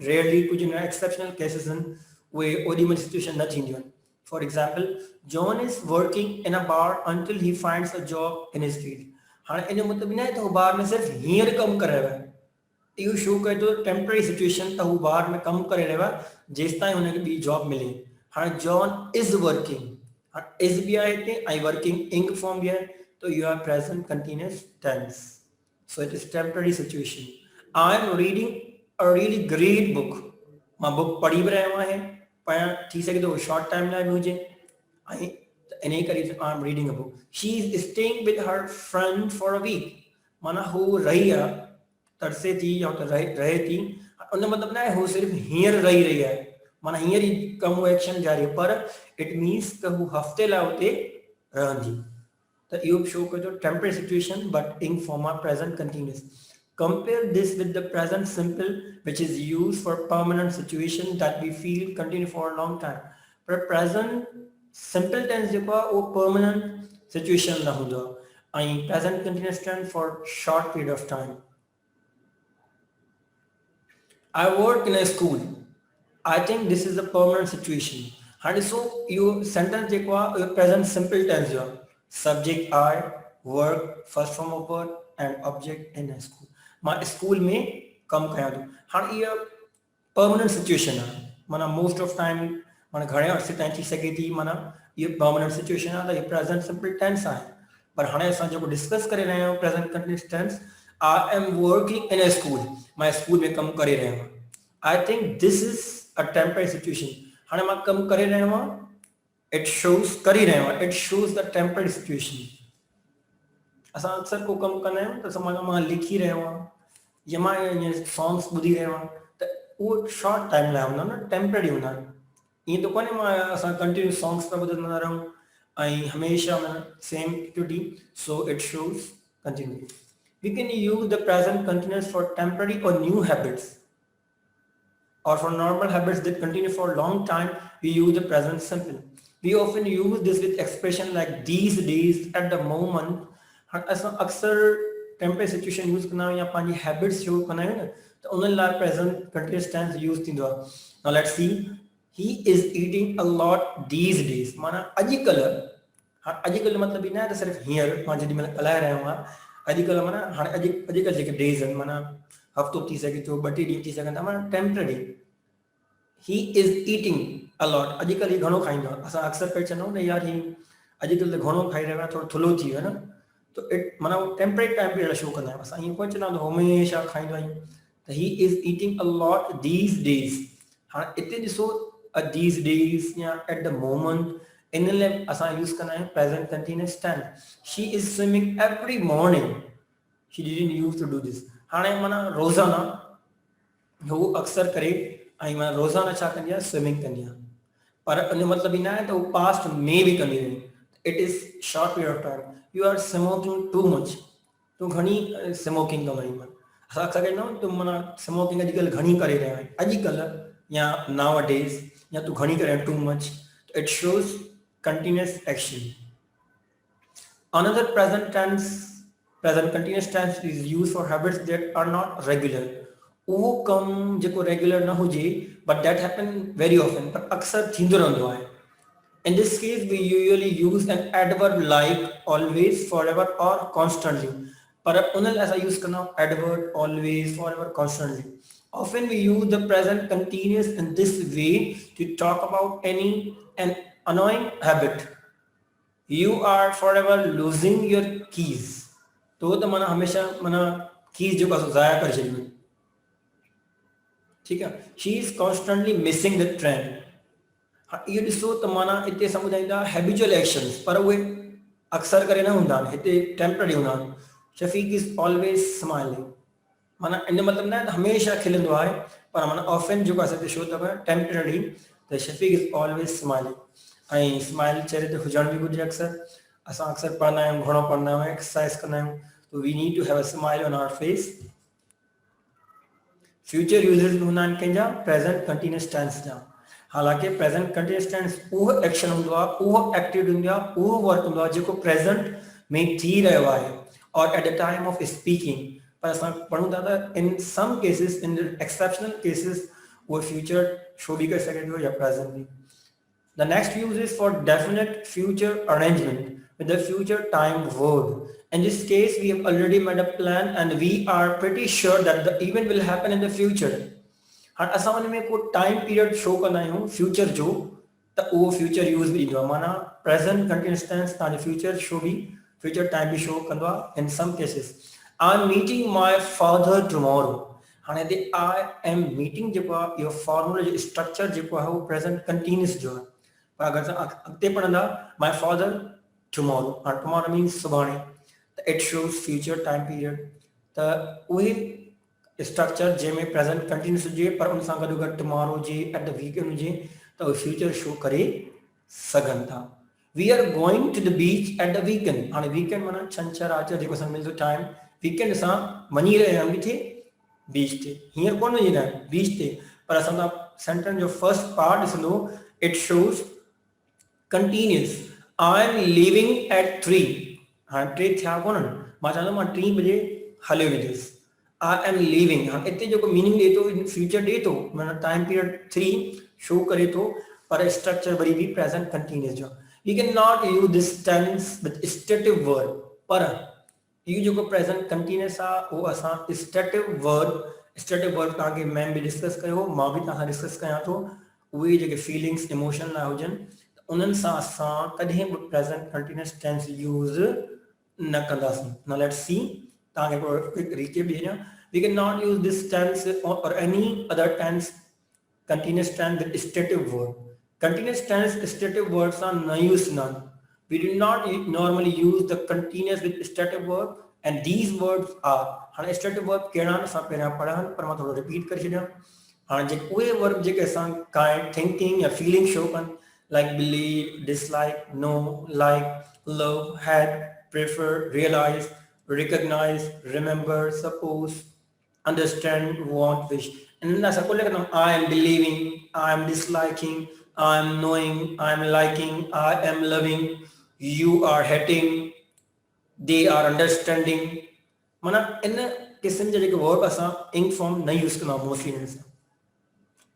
रेयरली कुझु न एक्सेप्शनल केसिस आहिनि उहे ओॾी महिल सिचुएशन न थींदियूं आहिनि. For example, John is working in a bar until he finds a job in his field. हाणे इन जो मतिलबु न आहे त हू बार में सिर्फ़ु हींअर कमु करे रहियो आहे. इहो शो करे थो टेम्पररी सिचुएशन त हू बार में कमु करे रहियो आहे जेसि ताईं हुनखे ॿी जॉब मिले. हाणे जॉन इज़ वर्किंग, हाणे इज़ बि आहे हिते ऐं वर्किंग इंग फॉर्म बि आहे त you are present continuous tense. So it is temporary situation. I am reading a really great book. मां बुक पढ़ी बि रहियो आहियां, पढ़णु थी सघे थो शॉर्ट टाइम लाइ बि हुजे ऐं इन करे I am reading a book. She is staying with her friend for a week. माना हू रही आहे, तरसे थी या त रहे थी. उन मतिलबु न आहे हू सिर्फ़ु हींअर रही आहे, माना हींअर ई कमु एक्शन जारी आहे, पर इट मीन्स त हू हफ़्ते लाइ हुते रहंदी. त इहो शो कजो temporary situation but in form of present continuous. Compare this with the present simple, which is used for permanent situation that we feel continue for a long time. But present simple tense जेको आहे उहो permanent situation न हूंदो आहे ऐं present continuous tense for short period of time. I work in a school. I think this is a permanent situation. And so you sentence जेको आहे present simple tense जो subject I, work, first form of verb and object in a school. मां school में कम कयां थो. हाणे इहा permanent situation आहे, माना मोस्ट ऑफ टाइम माना घणे अर्से ताईं थी सघे थी, माना इहा परमानेंट सिचुएशन आहे त इहा प्रेज़ेंट सिंपल टेंस आहे. पर हाणे असां जेको डिस्कस करे रहिया आहियूं present continuous tense, I am working in a school, मां स्कूल में कमु करे रहियो आहियां. I think this is a temporary situation. हाणे मां कमु करे रहियो आहियां, इट शोज़ करे रहियो आहियां, it shows the temporary situation. असां अक्सर को कमु कंदा आहियूं त समाज मां लिखी रहियो आहियां या मां ईअं सॉन्ग्स ॿुधी रहियो आहियां त उहो शॉर्ट टाइम लाइ हूंदा न, टेम्पररी हूंदा आहिनि. ईअं त कोन्हे मां असां कंटिन्यू सॉन्ग्स था ॿुधंदा रहूं ऐं हमेशह माना same activity, so it shows continue. We can use the present continuous for temporary और new habits, or for normal habits that continue for a long time, we use the present simple. We often use this with expression like these days, at the moment. असां अक्सर temporary situation use कंदा आहियूं या पंहिंजी habits जो कंदा आहियूं न, त उन्हनि लाइ प्रेज़ेंट कंटिन्यूअस टेंस यूज़ थींदो आहे. Now let's see, he is eating a lot these days, माना अॼुकल्ह. हाणे अॼुकल्ह मतिलबु ई न आहे त सिर्फ़ु हींअर मां जेॾी महिल ॻाल्हाए रहियो आहियां. अॼुकल्ह माना हाणे अॼुकल्ह जेके डेज़ आहिनि, माना हफ़्तो थी सघे थो, 2-3 ॾींहं थी सघनि था, माना temporary. He is eating a lot, अॼुकल्ह ही घणो खाईंदो आहे. असां अक्सर पिया चवंदा आहियूं न यार ही अॼुकल्ह त घणो खाई रहियो आहे, थोरो थुलो थी वियो आहे न, तो इट माना टेम्पररी टाइम पीरियड शो कंदा आहियूं. असां ईअं कोन चवंदा आहियूं हमेशह खाईंदो आहियूं. त he is eating a lot these days. हाणे हिते ॾिसो अ दीज़ डेज़ या एट द मोमेंट, इन लाइ असां यूज़ कंदा आहियूं present continuous tense. She is swimming every morning, she didn't use to do this. हाणे माना रोज़ाना हू अक्सर करे ऐं माना रोज़ाना छा कंदी आहे, स्विमिंग कंदी आहे. पर उन मतिलबु ई न आहे त हू पास्ट में बि कंदी रही. It is short period of time. You are smoking too much, तूं घणी स्मोकिंग कंदो आहीं. असां अक्सर चवंदा आहियूं तूं माना स्मोकिंग अॼुकल्ह घणी करे रहियो आहीं, अॼुकल्ह या नाउ अ डेज़, या तूं घणी करे too much. It shows continuous action. Another present continuous tense is used for habits that are not regular. उहो कम जेको रेगुलर न हुजे, but that happen very often, पर अक्सर थींदो रहंदो आहे. In this case, we usually use an adverb like always, forever or constantly. पर उन लाइ असां यूज़ कंदा आहियूं adverb always, forever, constantly. Often we use the present continuous in this way to talk about an annoying habit. You are forever losing your keys. तो त माना हमेशह माना कीज जेको आहे ज़ाया करे छॾियूं. ठीकु आहे. She is constantly missing the train. इहो ॾिसो त माना हिते असां ॿुधाईंदा हैबिचुअल एक्शन्स, पर उहे अक्सर करे न हूंदा आहिनि, हिते टेम्पररी हूंदा आहिनि. शफ़ीक इज़ ऑलवेज स्माइलिंग, माना इन मतिलबु न आहे त हमेशह खिलंदो आहे, पर माना ऑफन जेको आहे हिते शो अथव टेम्पररी, त शफ़ीक इज़ ऑलवेज स्माइलिंग. ऐं स्माइल चेहरे ते हुजण बि घुरिजे. असां अक्सर पढ़ंदा आहियूं, घणो पढ़ंदा आहियूं, एक्सरसाइज कंदा आहियूं, तो we need to have a smile on our face. Future users हूंदा आहिनि कंहिंजा प्रेज़ेंट कंटिन्यूअस टेंस जा. हालांकि प्रेज़ेंट कंटिन्यूअस टेंस उहो एक्शन हूंदो आहे, उहो एक्टिविटी हूंदी आहे, उहो वर्क हूंदो आहे जेको प्रेज़ेंट में थी रहियो आहे और at the time of speaking. पर असां पढ़ूं था त इन सम केसिस, इन एक्सेप्शनल केसिस, उहो फ्यूचर शो बि करे सघे थो या present be. The next use is for definite future arrangement with the future time verb. In this case, we have already made a plan and we are pretty sure that the event will happen in the future. हाणे असां हुन में को time period show कंदा आहियूं future जो, त उहो फ्यूचर यूज़ बि ईंदो आहे. माना प्रेज़ेंट कंटिन्यूअस टेंस तव्हांजो फ्यूचर शो बि, फ्यूचर टाइम बि शो कंदो आहे in some cases. I am meeting my father tomorrow. हाणे हिते आई एम मीटिंग जेको आहे इहो फॉर्मूला जो स्ट्रक्चर जेको आहे उहो प्रेज़ेंट कंटिन्यूअस जो आहे. पर अगरि असां अॻिते पढ़ंदा माय फादर टुमोरो, हाणे टुमोरो मीन्स सुभाणे, त it shows future time period. त उहे स्ट्रक्चर जंहिंमें प्रेज़ेंट कंटिन्यूअस हुजे पर उन सां गॾु गॾु टुमोरो हुजे, एट द वीकेंड हुजे, त उहे फ्यूचर शो करे सघनि था. We are going to the beach at the weekend. हाणे वीकेंड माना छंछरु आर्तवार जेको असांखे मिलंदो टाइम, वीकेंड असां वञी रहिया आहियूं किथे बीच ते हींअर कोन वञी रहिया आहियूं बीच ते पर असां सेंटेंस जो फर्स्ट पार्ट ॾिसंदो it shows continuous I am living at 3 हाणे 3 थिया कोन्हनि मां चवंदो मां 3 बजे हलियो वेंदुसि आई एम लिविंग हाणे हिते जेको मीनिंग ॾिए थो फ्यूचर ॾिए थो माना टाइम पीरियड 3 शो करे थो पर स्ट्रक्चर वरी बि प्रेजेंट कंटिन्यूस जो we can not use this tense with stative verb पर इहो जेको प्रेजेंट कंटिन्यूस आहे उहो असां स्टेटिव वर्ब तव्हांखे मैम बि डिस्कस कयो मां बि तव्हां सां डिस्कस कयां थो उहे जेके फीलिंग्स इमोशन लाइ हुजनि उन्हनि सां असां कॾहिं बि प्रेजेंट कंटिन्यूस टेंस यूज़ न कंदासीं न लेट्स सी तव्हांखे क्विक रिकेप ॾियां we can not use this tense और any other tense continuous tense with stative verb. Continuous tense stative verbs are no use none. We do not normally use the continuous with stative verb and these verbs are हाणे stative verb कहिड़ा असां पहिरियां पढ़ा आहिनि पर मां थोरो repeat करे छॾियां हाणे जेके उहे वर्ब जेके असां काइंड थिंकिंग या फीलिंग शो कनि like believe, dislike, know, like, love, had, prefer, realize, recognize, remember, suppose, understand, want, wish. And that's I am believing, I am disliking, I am knowing, I am liking, I am loving, you are hating, they are understanding. माना इन किस्म जे जेके verb असां ing form न use कंदा mostly हिन सां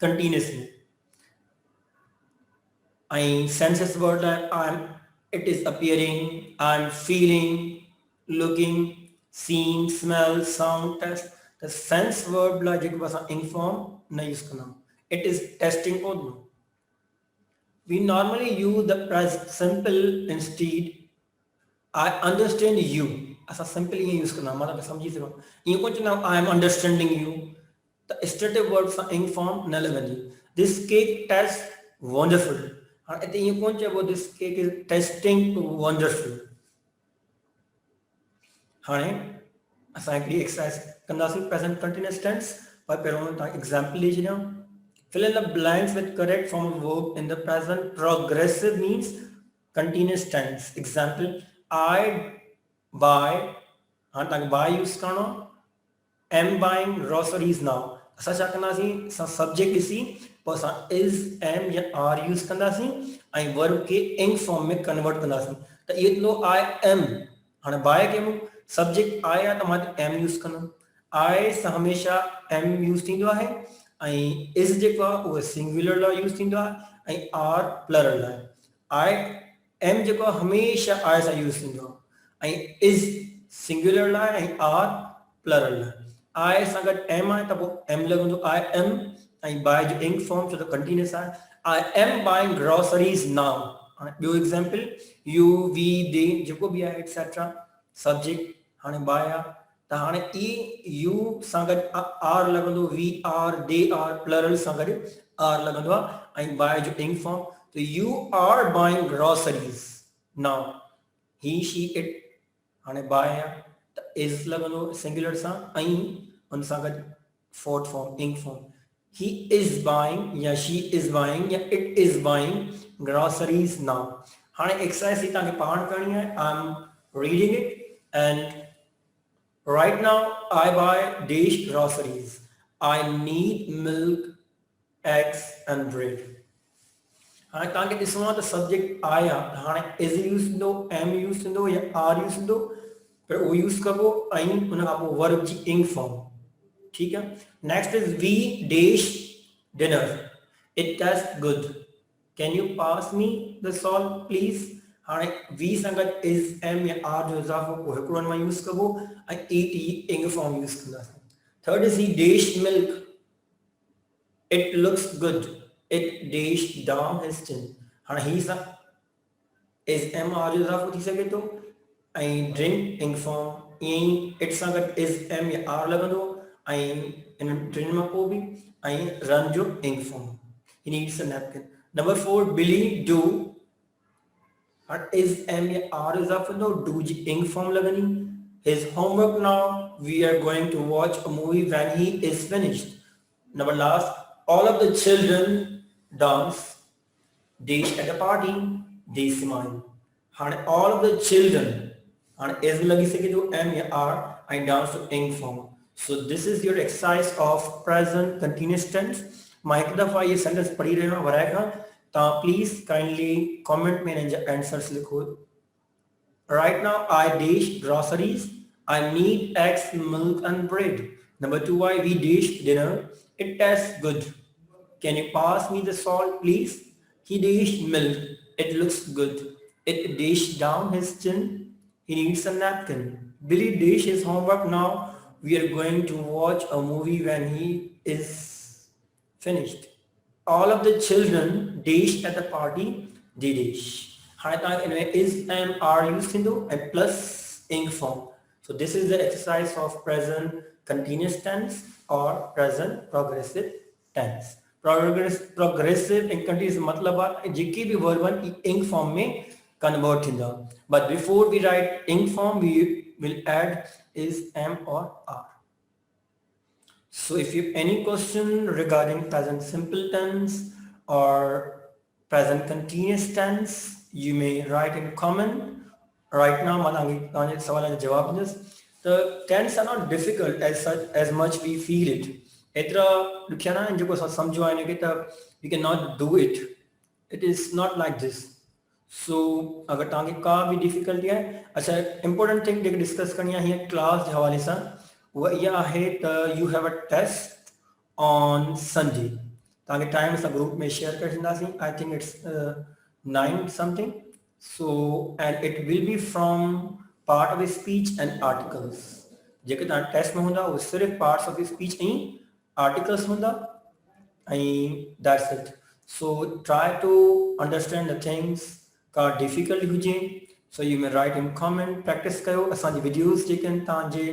कंटिन्यूअसली ऐं सेंसेस वर्ड लाइ I am it is appearing I am feeling looking seen smell sound taste the sense verb like inform na use karna it is testing only we normally use the present simple instead I understand you asa simple ye use karna matlab samjhi sako ye kuch na I am understanding you the stative verb sa inform na lagandi this cake tastes wonderful and ate ye kuch about this cake is tasting wonderful hane असां हिकिड़ी exercise कंदासीं present continuous tense पर पहिरियों तव्हां example ॾेई छॾियां fill in the blanks with correct form of verb in the present progressive means continuous tense example I buy हाणे तव्हांखे buy यूज़ करणो am buying groceries now असां छा कंदासीं असां सब्जेक्ट ॾिसी पोइ असां is am या are यूज़ कंदासीं ऐं वर्ब खे ing फॉर्म में कन्वर्ट कंदासीं त इहो थींदो I am हाणे buy कयूं सब्जेक्ट आई आहे त मां एम यूज़ कंदुमि आई सां हमेशह एम यूज़ थींदो आहे ऐं इज़ जेको आहे उहो सिंगुलर लाइ यूज़ थींदो आहे ऐं आर प्लरल लाइ आई एम जेको आहे हमेशह आई सां यूज़ थींदो आहे ऐं इज़ सिंगुलर लाइ ऐं आर प्लरल लाइ आई सां गॾु एम आहे त पोइ एम लॻंदो आई एम ऐं बाय जो इंक फॉर्म छो त कंटिन्यूअस आहे I am buying groceries now हाणे ॿियो एग्ज़ाम्पल यू वी दे जेको बि आहे एक्सेट्रा सब्जेक्ट हाणे बाय आहे त हाणे ई यू सां गॾु आर लॻंदो we are they are plural सां गॾु आर लॻंदो आहे ऐं बाय जो इंक फॉर्म त you are buying groceries now he she it हाणे बाय आहे त इज़ लॻंदो सिंगुलर सां ऐं हुन सां गॾु fourth form ing form he is buying या शी इज़ बाइंग या it is buying groceries now हाणे एक्सरसाइज ही तव्हांखे पाण करणी आहे I am reading it and right now I buy dash groceries I need milk eggs and bread हाणे तव्हांखे ॾिसणो आहे त सब्जेक्ट आई आहे हाणे इज़ यूज़ थींदो एम यूज़ थींदो या आर यूज़ थींदो पर उहो यूज़ कबो ऐं हुन खां पोइ वर्ब जी इंक फॉर्म ठीकु आहे next is we dash dinner it taste good can you pass me the salt please हाणे वी सां गॾु इज़ एम या आर जो इज़ाफ़ो पोइ हिकिड़ो मां यूज़ कबो ऐं E T ing form use कंदासीं third is he dash milk it looks good it dash down his chin हाणे ही सां इज़ एम आर जो इज़ाफ़ो थी सघे थो ऐं ड्रिंक इंग फॉर्म ईअं ई इट सां गॾु इज़ एम या आर लॻंदो ऐं इन टिनि मां पोइ बि ऐं रन जो ing form he needs a napkin number 4 Billy do and is m या r is up no do ji ing form lagani his homework now we are going to watch a movie when he is finished number last all of the children dance dash at a party they smile and all of the children हाणे S B लॻी सघे थो M या are ऐं down to इंग form. So this is your exercise of present continuous tense. मां हिकु दफ़ा ये सेंटेंस पढ़ी रहियो आहियां वराए खां. तव्हां प्लीज़ काइंडली कमेंट में हिन जा आंसर्स लिखो. Right now I dish groceries. I need eggs, milk and bread. Number 2, we dish dinner. It tastes good. Can you pass me the salt, please? He dished milk. It looks good. It dished down his chin. He needs a napkin. Billy dished his homework now. We are going to watch a movie when he is finished. All of the children dished at the party. They dish. हाणे तव्हांखे इनमें is am are use थींदो ऐं plus ing form. So this is the exercise of present continuous tense or present progressive tense. Progressive and continuous मतलब आहे जेके भी verb आहिनि ing form में convert थींदा. But before we write ing form, we will add is am or are. So if you have any question regarding present simple tense or present continuous tense, you may write in comment. Right now, the tense are not difficult as much we feel it. We cannot do it. It is not like this. So अगर तव्हांखे का भी difficulty आहे, अच्छा important thing जेके discuss करणी आहे हीअं class जे हवाले सां उहा इहा आहे त you have a test on Sunday. तव्हांखे टाइम सां ग्रुप में शेयर करे छॾींदासीं. I think it's 9 something. So and it will be from part of speech and articles. जेके तव्हां टेस्ट में हूंदा उहे सिर्फ़ु पार्ट्स ऑफ स्पीच ऐं आर्टिकल्स हूंदा ऐं that's it. So try to understand the things. का डिफिकल्ट हुजे so you may right in comment. Practice कयो. असांजी वीडियोज़ जेके आहिनि तव्हांजे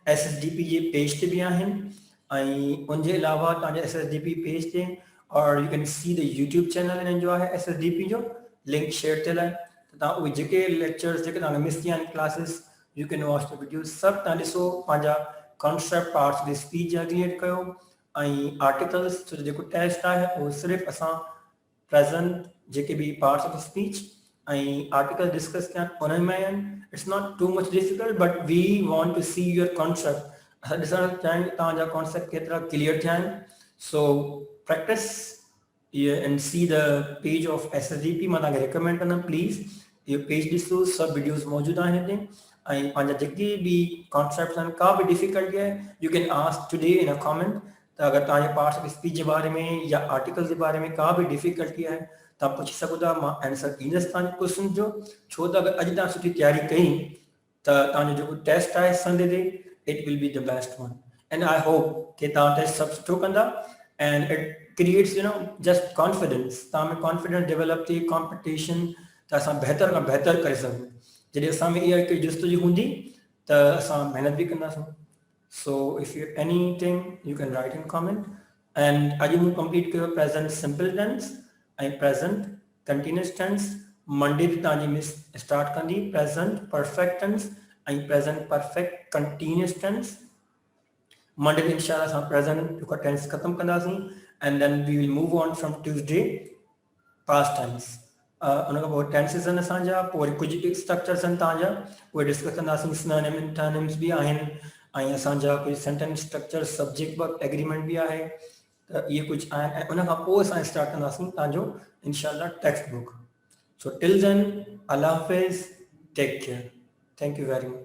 SSDP जे पेज ते बि आहिनि ऐं उनजे अलावा तव्हांजे SSDP पेज ते और you can see the YouTube channel हिननि जो आहे SSDP जो लिंक शेयर थियल आहे. त तव्हां उहे जेके लेक्चर्स जेके तव्हांखे मिस थी विया आहिनि classes you can watch the videos सभु तव्हां ॾिसो. पंहिंजा कॉन्सेप्ट पार्ट्स ऑफ स्पीच जा क्लियर कयो ऐं आर्टिकल्स छो जेको टेस्ट आहे उहो सिर्फ़ु असां प्रेज़ेंट जेके भी पार्ट्स ऑफ स्पीच ऐं आर्टिकल डिस्कस कया उन्हनि में आहिनि. It's not too much difficult but we want to see your concept. असां ॾिसणु चाहियूं तव्हांजा कॉन्सेप्ट केतिरा क्लियर थिया आहिनि. So practice and see the page of SSDP. मां तव्हांखे रिकमेंड कंदुमि प्लीज़ इहो पेज ॾिसो. सभु वीडियोज़ मौजूदु आहिनि हिते ऐं पंहिंजा जेके भी कॉन्सेप्ट्स आहिनि का भी डिफिकल्टी आहे you can ask today in a comment. त अगरि तव्हांजे पार्ट्स ऑफ स्पीच जे बारे में या आर्टिकल्स जे बारे में का भी डिफिकल्टी आहे तव्हां पुछी सघो था. मां आंसर ॾींदुसि तव्हांजे क्वेश्चन जो. छो त अगरि अॼु तव्हां सुठी तयारी कई त तव्हांजो जेको टेस्ट आहे संडे ते it will be the best one. And I hope कि तव्हां टेस्ट सभु सुठो कंदा and it creates just confidence. तव्हां में कॉन्फिडेंस डेवलप थिए कॉम्पिटिशन त असां बहितर खां बहितर करे सघूं. जॾहिं असां में इहा हिकु जुस्तजू हूंदी त असां महिनत बि कंदासीं. So if you anything you can write in comment. And अॼु मूं कंप्लीट कयो प्रेज़ेंट सिंपल टेंस ऐं प्रेज़ेंट कंटिन्यूअस टेंस. मंडे ते तव्हांजी मिस स्टार्ट कंदी प्रेज़ेंट परफेक्ट टेंस ऐं present perfect continuous tense. Monday ते इंशाअल्लाह असां प्रेज़ेंट जेको टेंस ख़तमु कंदासीं and then we will move on from Tuesday past tense. उन खां पोइ टेंसिस आहिनि असांजा. पोइ वरी कुझु स्ट्रक्चर्स आहिनि तव्हांजा उहे डिस्कस कंदासीं. सिनोनिम एंटोनिम्स बि आहिनि ऐं असांजा कुझु sentence structure subject verb agreement बि आहे. त इहे कुझु आहिनि ऐं उन खां पोइ असां स्टार्ट कंदासीं तव्हांजो इंशाअल्लाह textbook. So till then अल्लाह हाफ़िज़. Take care. Thank you very much.